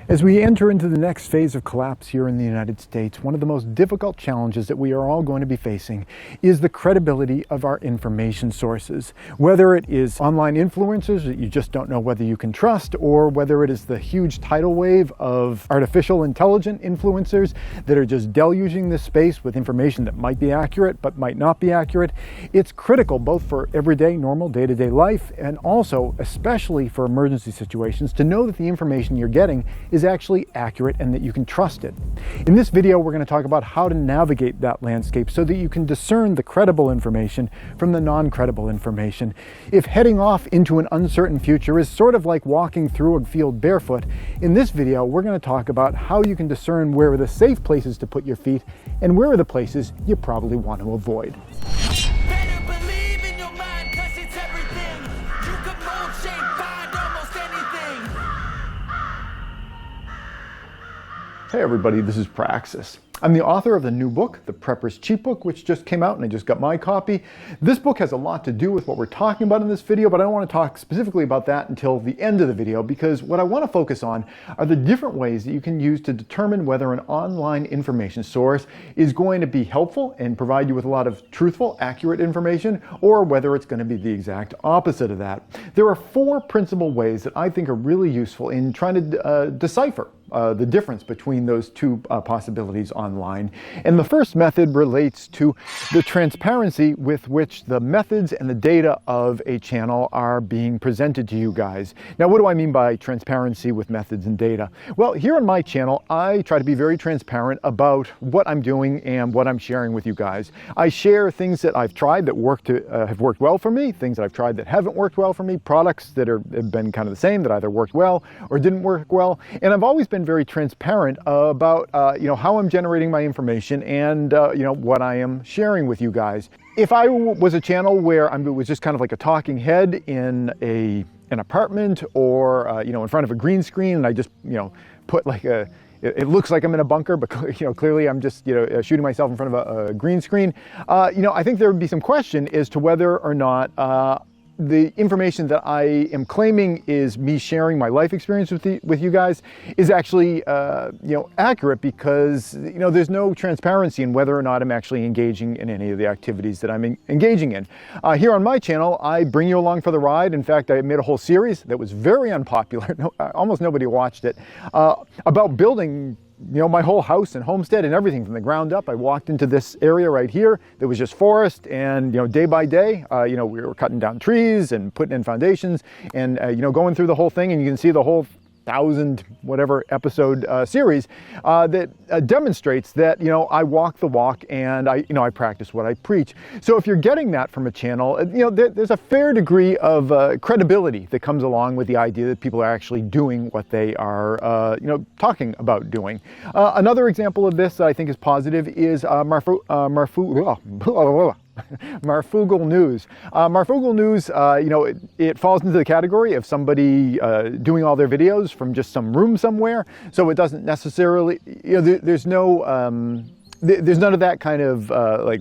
As we enter into the next phase of collapse here in the United States, one of the most difficult challenges that we are all going to be facing is the credibility of our information sources. Whether it is online influencers that you just don't know whether you can trust, or whether it is the huge tidal wave of artificial intelligent influencers that are just deluging this space with information that might be accurate but might not be accurate, it's critical both for everyday, normal, day-to-day life and also, especially for emergency situations, to know that the information you're getting is actually accurate and that you can trust it. In this video, we're going to talk about how to navigate that landscape so that you can discern the credible information from the non-credible information. If heading off into an uncertain future is sort of like walking through a field barefoot, in this video, we're going to talk about how you can discern where are the safe places to put your feet and where are the places you probably want to avoid. Hey everybody, this is Praxis. I'm the author of the new book, the Prepper's Cheat Book, which just came out and I just got my copy. This book has a lot to do with what we're talking about in this video, but I don't want to talk specifically about that until the end of the video, because what I want to focus on are the different ways that you can use to determine whether an online information source is going to be helpful and provide you with a lot of truthful, accurate information, or whether it's going to be the exact opposite of that. There are four principal ways that I think are really useful in trying to decipher the difference between those two possibilities online. And the first method relates to the transparency with which the methods and the data of a channel are being presented to you guys. Now, what do I mean by transparency with methods and data? Well, here on my channel, I try to be very transparent about what I'm doing and what I'm sharing with you guys. I share things that I've tried that have worked well for me, things that I've tried that haven't worked well for me, products that have been kind of the same, that either worked well or didn't work well. And I've always been very transparent about how I'm generating my information and what I am sharing with you guys. If I was a channel where it was just kind of like a talking head in an apartment or in front of a green screen, and I just put like it looks like I'm in a bunker, but clearly I'm just shooting myself in front of a green screen. I think there would be some question as to whether or not the information that I am claiming is me sharing my life experience with you guys is actually accurate, because there's no transparency in whether or not I'm actually engaging in any of the activities that I'm engaging in. Here on my channel, I bring you along for the ride. In fact, I made a whole series that was very unpopular. Almost nobody watched it, about building my whole house and homestead and everything from the ground up. I walked into this area right here that was just forest, and day by day, we were cutting down trees and putting in foundations and going through the whole thing, and you can see the whole 1,000 whatever episode series that demonstrates that I walk the walk and I practice what I preach. So if you're getting that from a channel, there's a fair degree of credibility that comes along with the idea that people are actually doing what they are talking about doing. Another example of this that I think is positive is Marfugal News. Marfugal News, it falls into the category of somebody doing all their videos from just some room somewhere. So it doesn't necessarily, there's none of that kind of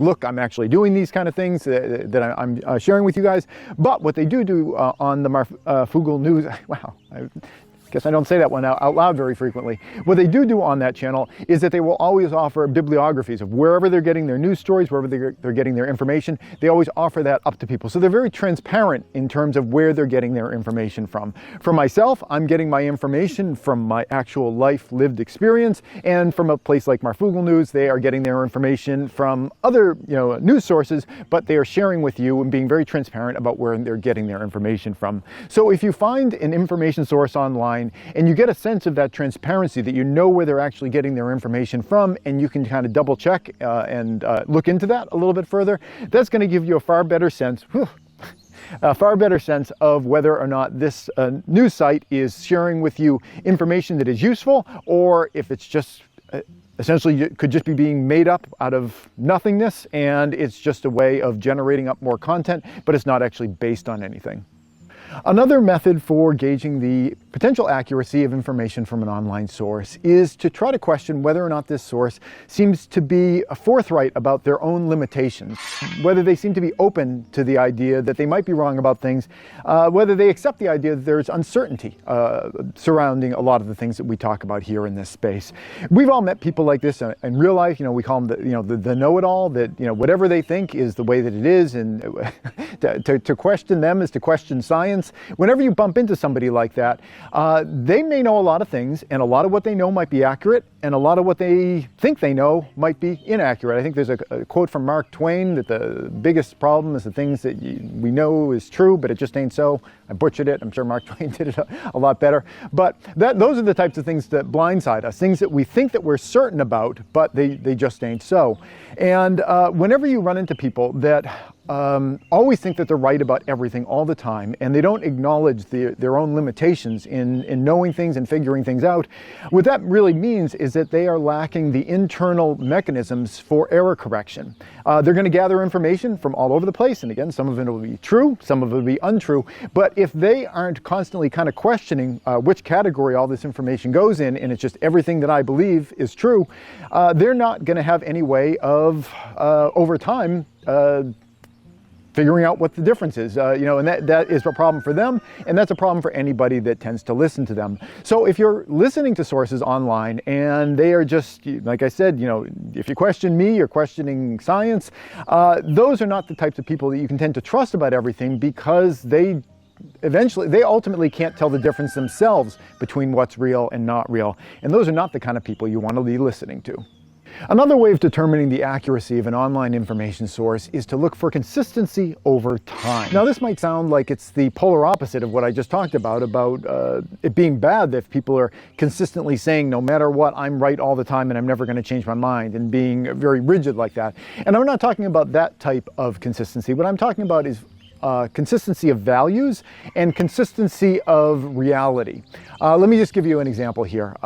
look, I'm actually doing these kind of things that I'm sharing with you guys. But what they do on the Marfugal News, wow, I guess I don't say that one out loud very frequently. What they do on that channel is that they will always offer bibliographies of wherever they're getting their news stories, wherever they're getting their information. They always offer that up to people. So they're very transparent in terms of where they're getting their information from. For myself, I'm getting my information from my actual life lived experience, and from a place like Marfugal News, they are getting their information from other news sources, but they are sharing with you and being very transparent about where they're getting their information from. So if you find an information source online and you get a sense of that transparency, that where they're actually getting their information from, and you can kind of double check and look into that a little bit further, that's going to give you a far better sense of whether or not this news site is sharing with you information that is useful, or if it's just essentially it could just be being made up out of nothingness, and it's just a way of generating up more content, but it's not actually based on anything. Another method for gauging the potential accuracy of information from an online source is to try to question whether or not this source seems to be forthright about their own limitations, whether they seem to be open to the idea that they might be wrong about things, whether they accept the idea that there's uncertainty surrounding a lot of the things that we talk about here in this space. We've all met people like this in real life. We call them the know-it-all, that whatever they think is the way that it is, and to question them is to question science. Whenever you bump into somebody like that, they may know a lot of things, and a lot of what they know might be accurate, and a lot of what they think they know might be inaccurate. I think there's a quote from Mark Twain that the biggest problem is the things that we know is true, but it just ain't so. I butchered it. I'm sure Mark Twain did it a lot better. But those are the types of things that blindside us, things that we think that we're certain about, but they just ain't so. And whenever you run into people that always think that they're right about everything all the time, and they don't acknowledge their own limitations in knowing things and figuring things out, what that really means is that they are lacking the internal mechanisms for error correction. They're going to gather information from all over the place, and again, some of it will be true, some of it will be untrue, but if they aren't constantly kind of questioning which category all this information goes in, and it's just everything that I believe is true, they're not going to have any way of, over time, figuring out what the difference is, and that is a problem for them, and that's a problem for anybody that tends to listen to them. So if you're listening to sources online and they are just, like I said, if you question me, you're questioning science, those are not the types of people that you can tend to trust about everything, because they ultimately can't tell the difference themselves between what's real and not real. And those are not the kind of people you want to be listening to. Another way of determining the accuracy of an online information source is to look for consistency over time. Now, this might sound like it's the polar opposite of what I just talked about it being bad if people are consistently saying, no matter what, I'm right all the time and I'm never going to change my mind, and being very rigid like that. And I'm not talking about that type of consistency. What I'm talking about is consistency of values and consistency of reality. Let me just give you an example here.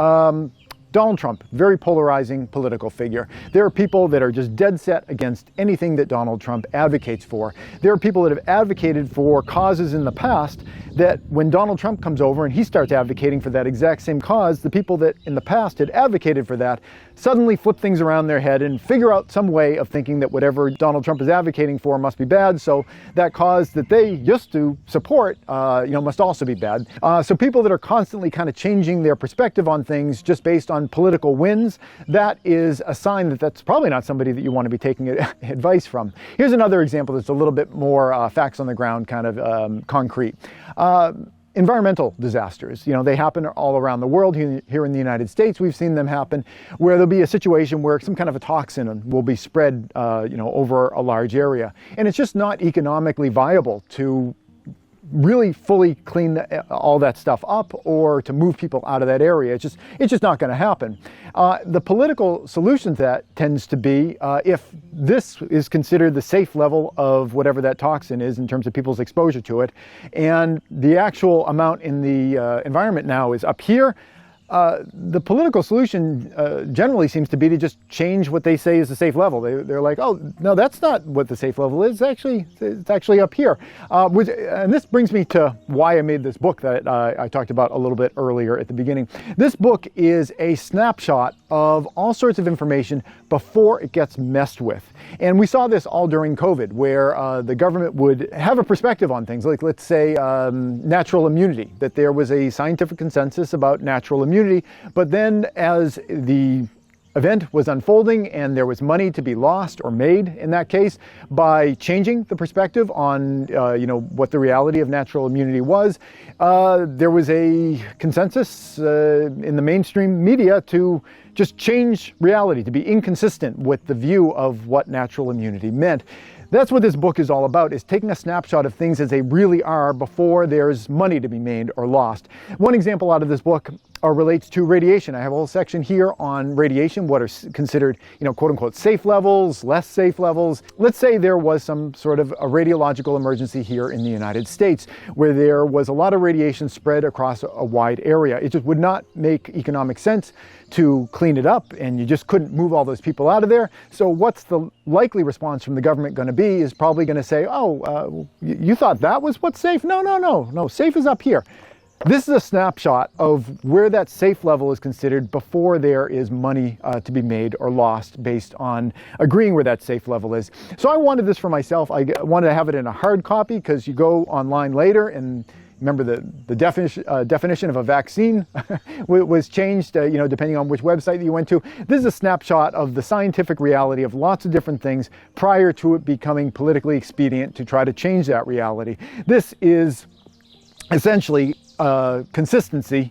Donald Trump, very polarizing political figure. There are people that are just dead set against anything that Donald Trump advocates for. There are people that have advocated for causes in the past that when Donald Trump comes over and he starts advocating for that exact same cause, the people that in the past had advocated for that suddenly flip things around their head and figure out some way of thinking that whatever Donald Trump is advocating for must be bad, so that cause that they used to support must also be bad. So people that are constantly kind of changing their perspective on things just based on political wins, that is a sign that that's probably not somebody that you want to be taking advice from. Here's another example that's a little bit more facts on the ground, kind of concrete. Environmental disasters, they happen all around the world. Here in the United States, we've seen them happen where there'll be a situation where some kind of a toxin will be spread, over a large area. And it's just not economically viable to really fully clean all that stuff up or to move people out of that area. It's just not going to happen. The political solution to that tends to be if this is considered the safe level of whatever that toxin is in terms of people's exposure to it, and the actual amount in the environment now is up here, the political solution generally seems to be to just change what they say is the safe level. They're like, oh, no, that's not what the safe level is. It's actually up here. And this brings me to why I made this book that I talked about a little bit earlier at the beginning. This book is a snapshot of all sorts of information before it gets messed with. And we saw this all during COVID, where the government would have a perspective on things, like, let's say, natural immunity, that there was a scientific consensus about natural immunity. But then as the event was unfolding and there was money to be lost or made in that case by changing the perspective on what the reality of natural immunity was, there was a consensus in the mainstream media to just change reality, to be inconsistent with the view of what natural immunity meant. That's what this book is all about, is taking a snapshot of things as they really are before there's money to be made or lost. One example out of this book, relates to radiation. I have a whole section here on radiation, what are considered, quote unquote, safe levels, less safe levels. Let's say there was some sort of a radiological emergency here in the United States where there was a lot of radiation spread across a wide area. It just would not make economic sense to clean it up, and you just couldn't move all those people out of there. So what's the likely response from the government going to be? Is probably going to say, oh, you thought that was what's safe? No, safe is up here. This is a snapshot of where that safe level is considered before there is money to be made or lost based on agreeing where that safe level is. So I wanted this for myself. I wanted to have it in a hard copy because you go online later and remember the definition of a vaccine was changed, depending on which website that you went to. This is a snapshot of the scientific reality of lots of different things prior to it becoming politically expedient to try to change that reality. This is essentially consistency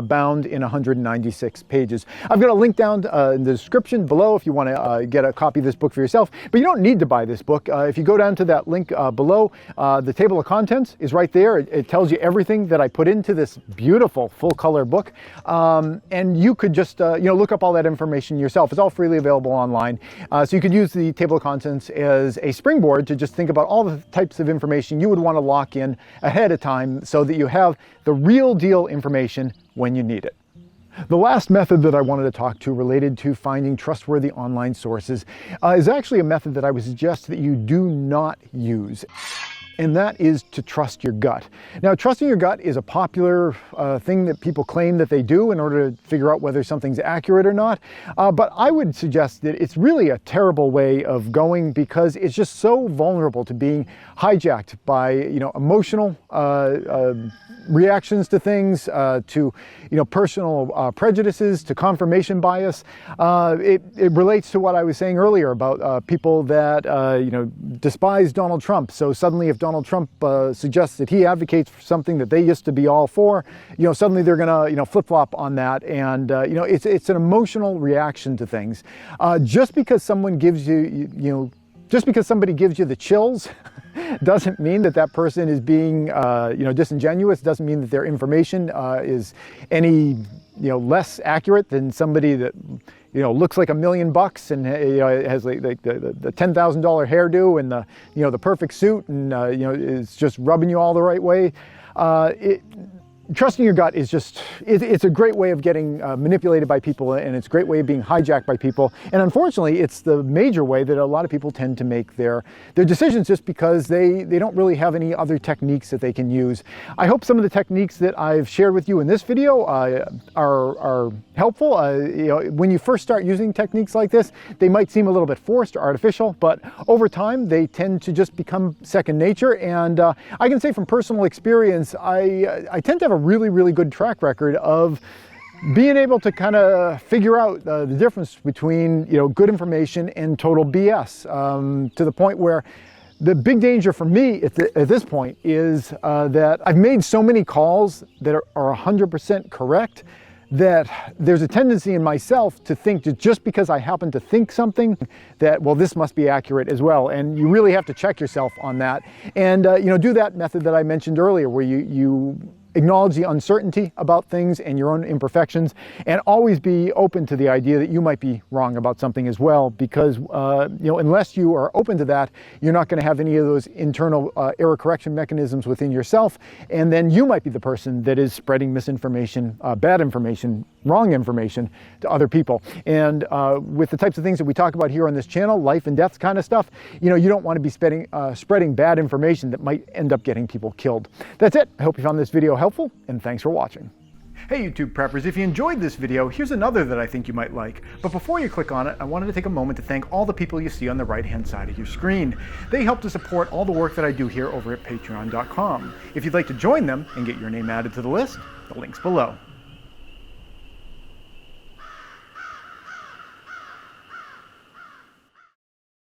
bound in 196 pages. I've got a link down in the description below if you want to get a copy of this book for yourself, but you don't need to buy this book. If you go down to that link below, the table of contents is right there. It tells you everything that I put into this beautiful full color book, and you could just look up all that information yourself. It's all freely available online, so you could use the table of contents as a springboard to just think about all the types of information you would want to lock in ahead of time so that you have the real deal information when you need it. The last method that I wanted to talk to related to finding trustworthy online sources is actually a method that I would suggest that you do not use. And that is to trust your gut. Now, trusting your gut is a popular thing that people claim that they do in order to figure out whether something's accurate or not. But I would suggest that it's really a terrible way of going because it's just so vulnerable to being hijacked by emotional reactions to things, to personal prejudices, to confirmation bias. It relates to what I was saying earlier about people that despise Donald Trump. So suddenly, if Donald Trump suggests that he advocates for something that they used to be all for, suddenly they're gonna flip-flop on that, and it's an emotional reaction to things. Just because someone gives you, just because somebody gives you the chills doesn't mean that that person is being disingenuous. Doesn't mean that their information is any less accurate than somebody that looks like $1 million and has like the $10,000 hairdo and the perfect suit and is just rubbing you all the right way. Trusting your gut is just, it's a great way of getting manipulated by people, and it's a great way of being hijacked by people. And unfortunately, it's the major way that a lot of people tend to make their decisions just because they don't really have any other techniques that they can use. I hope some of the techniques that I've shared with you in this video are helpful. When you first start using techniques like this, they might seem a little bit forced or artificial, but over time, they tend to just become second nature. And I can say from personal experience, I tend to have a really good track record of being able to kind of figure out the difference between good information and total BS, to the point where the big danger for me at this point is that I've made so many calls that are 100% correct that there's a tendency in myself to think that just because I happen to think something that, well, this must be accurate as well. And you really have to check yourself on that and do that method that I mentioned earlier where you acknowledge the uncertainty about things and your own imperfections, and always be open to the idea that you might be wrong about something as well, because unless you are open to that, you're not going to have any of those internal error correction mechanisms within yourself, and then you might be the person that is spreading misinformation, bad information, wrong information to other people. And with the types of things that we talk about here on this channel, life and death kind of stuff, you don't want to be spreading bad information that might end up getting people killed. That's it. I hope you found this video helpful, and thanks for watching. Hey YouTube preppers, if you enjoyed this video, here's another that I think you might like. But before you click on it, I wanted to take a moment to thank all the people you see on the right-hand side of your screen. They help to support all the work that I do here over at patreon.com. If you'd like to join them and get your name added to the list, the link's below.